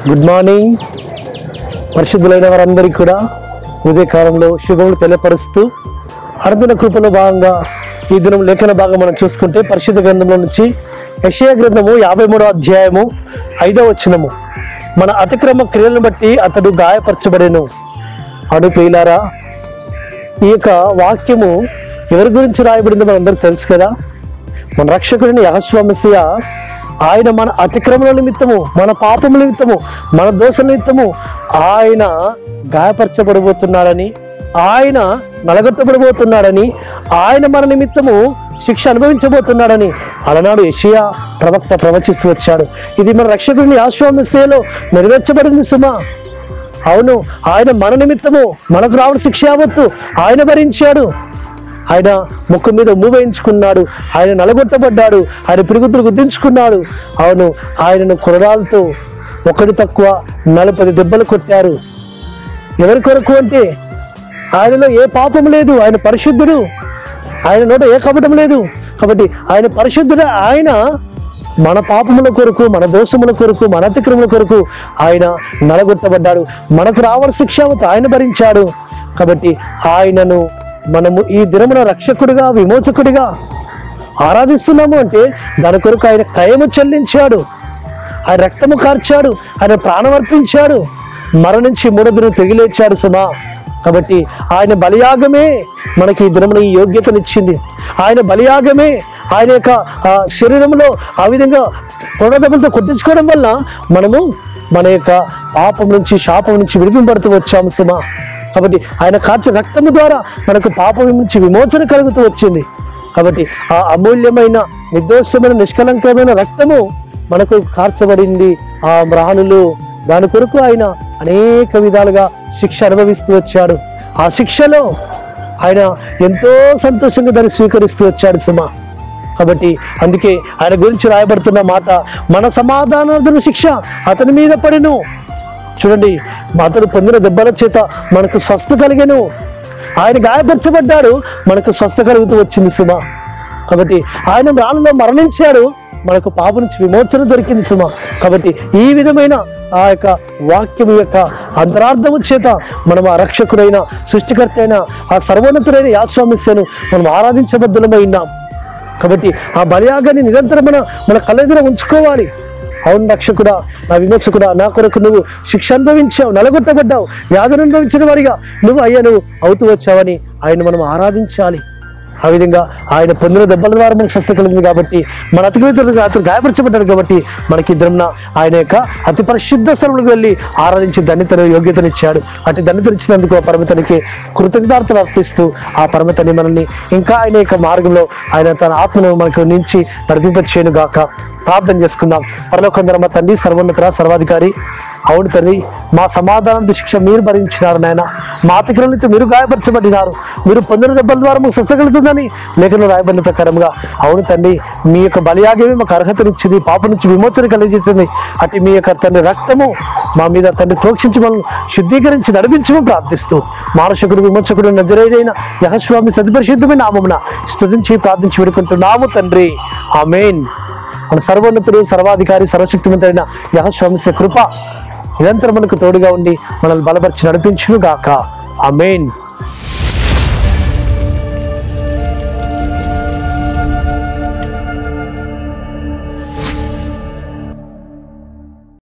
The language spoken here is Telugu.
Good morning. పరిశుద్ధులైన వారందరికీ కూడా ఉదయకాలంలో శుభములు తెలియపరుస్తూ అరుదైన కృపలో భాగంగా ఈ దినం లేఖన భాగం మనం చూసుకుంటే పరిశుద్ధ గ్రంథంలో నుంచి యెషయా గ్రంథము 53వ అధ్యాయము 5వ వచనము. మన అతిక్రమ క్రియలను బట్టి అతడు గాయపరచబడెను. అను ప్రియులారా, ఈ యొక్క వాక్యము ఎవరి గురించి రాయబడిందో మనందరికీ తెలుసు కదా. మన రక్షకుడిని యెహోవా మెస్సియా ఆయన మన అతిక్రమణ నిమిత్తము, మన పాపముల నిమిత్తము, మన దోష నిమిత్తము ఆయన గాయపరచబడబోతున్నాడని, ఆయన నలగొట్టబడబోతున్నాడని, ఆయన మన నిమిత్తము శిక్ష అనుభవించబోతున్నాడని అలనాడు యెషయా ప్రవక్త ప్రవచిస్తూ వచ్చాడు. ఇది మన రక్షకుడిని యెహోవా మెస్సియాలో నెరవేర్చబడింది సుమా. అవును, ఆయన మన నిమిత్తము మనకు రావడం శిక్ష యావత్తు ఆయన భరించాడు. ఆయన ముక్కు మీద ఉమ్ము వేయించుకున్నాడు, ఆయన నలగొట్టబడ్డాడు, ఆయన పిరుగుతులు గుద్దించుకున్నాడు. అవును, ఆయనను కొరడాలతో ఒకటి తక్కువ 40 దెబ్బలు కొట్టారు. ఎవరి కొరకు అంటే ఆయనలో ఏ పాపం లేదు, ఆయన పరిశుద్ధుడు, ఆయన నోట ఏ కపటం లేదు. కాబట్టి ఆయన పరిశుద్ధుడు. ఆయన మన పాపముల కొరకు, మన దోషముల కొరకు, మన అతిక్రమల కొరకు ఆయన నలగొట్టబడ్డాడు. మనకు రావాల్సిన శిక్ష ఆయన భరించాడు. కాబట్టి ఆయనను మనము ఈ దినమున రక్షకుడిగా, విమోచకుడిగా ఆరాధిస్తున్నాము అంటే దాని కొరకు ఆయన క్రయము చెల్లించాడు, ఆయన రక్తము కార్చాడు, ఆయన ప్రాణం అర్పించాడు, మరణించి 3వ దినం తిరిగి లేచాడు సుమా. కాబట్టి ఆయన బలియాగమే మనకి ఈ దినమున ఈ యోగ్యతనిచ్చింది. ఆయన బలియాగమే ఆయన యొక్క శరీరంలో ఆ విధంగా పొడదెబ్బలతో కొట్టించుకోవడం వల్ల మనము మన యొక్క పాపం నుంచి, శాపం నుంచి విడిపింపడుతూ వచ్చాము సుమా. కాబట్టి ఆయన కార్చ రక్తము ద్వారా మనకు పాపం నుంచి విమోచన కలుగుతూ వచ్చింది. కాబట్టి ఆ అమూల్యమైన, నిర్దోషమైన, నిష్కలంకమైన రక్తము మనకు కార్చబడింది. ఆ మ్రాణులు దాని కొరకు ఆయన అనేక విధాలుగా శిక్ష అనుభవిస్తూ వచ్చాడు. ఆ శిక్షలో ఆయన ఎంతో సంతోషంగా దాన్ని స్వీకరిస్తూ వచ్చాడు సుమా. కాబట్టి అందుకే ఆయన గురించి రాయబడుతున్న మాట, మన సమాధానార్థన శిక్ష అతని మీద పడెను. చూడండి, అతడు పొందిన దెబ్బల చేత మనకు స్వస్థ కలిగెను. ఆయన గాయపరచబడ్డాడు, మనకు స్వస్థ కలుగుతూ వచ్చింది సుమా. కాబట్టి ఆయన మ్రాణులో మరణించాడు, మనకు పాపం నుంచి విమోచన దొరికింది సుమా. కాబట్టి ఈ విధమైన ఆ యొక్క వాక్యం యొక్క అంతరార్థము చేత మనం ఆ రక్షకుడైన, సృష్టికర్త అయిన, ఆ సర్వోన్నతుడైన యెహోవా మెస్సియాను మనం ఆరాధించబద్దులమై ఉన్నాం. కాబట్టి ఆ బలియాగాన్ని నిరంతరం మన కళ్ళెదుర ఉంచుకోవాలి. అవును రక్షకుడా, నా విమోచకుడా, నా కొరకు నువ్వు శిక్ష అనుభవించావు, నలగొట్టబడ్డావు, వ్యాధులు అనుభవించిన వారిగా నువ్వు అవుతూ వచ్చావని ఆయన మనం ఆరాధించాలి. ఆ విధంగా ఆయన పొందిన దెబ్బల ద్వారా మనకు స్వస్థ కలిగింది. కాబట్టి మన అతను గాయపరచబడ్డాడు. కాబట్టి మనకి ఇద్దరున్న ఆయన యొక్క అతి పరిశుద్ధ స్థలములకు వెళ్ళి ఆరాధించి ధన్యతను, యోగ్యతనిచ్చాడు. అటు ధన్యతనిచ్చినందుకు ఆ పరమతనికి కృతజ్ఞతార్థులు అర్పిస్తూ ఆ పరమతని మనల్ని ఇంకా ఆయన యొక్క మార్గంలో ఆయన తన ఆత్మను మనకు నుంచి నడిపింపచేయను గాక. ప్రార్థన చేసుకుందాం. పరలోకందర మా తండ్రి, సర్వోన్నత సర్వాధికారి, అవును తండ్రి, మా సమాధానానికి శిక్ష మీరు భరించినారు నాయన. మా అతిక్రమణతో మీరు గాయపరచబడినారు. మీరు పొందిన దెబ్బల ద్వారా మాకు స్వస్థ కలుగుతుందని లేఖలో రాయబడిన ప్రకారంగా అవును తండ్రి, మీ యొక్క బలియాగమే మాకు అర్హతనిచ్చింది, పాపం నుంచి విమోచన కలిగజేసింది. అటు మీ యొక్క తండ్రి రక్తము మా మీద తండ్రి ప్రోక్షించి మనం శుద్ధీకరించి నడిపించమని ప్రార్థిస్తూ మానసికుడు, విమోచకుడు, నజరేయుడైన యెహోవా సతిపరిశుద్ధమైన నామమున స్తుతించి ప్రార్థించి వేడుకుంటున్నాము తండ్రి. ఆమేన్. మన సర్వోన్నతుడు, సర్వాధికారి, సర్వశక్తిమంతుడైన యెహోవా మెస్సియా కృప నిరంతరం మనకు తోడుగా ఉండి మనల్ని బలపరిచి నడిపించును గాక. ఆమేన్.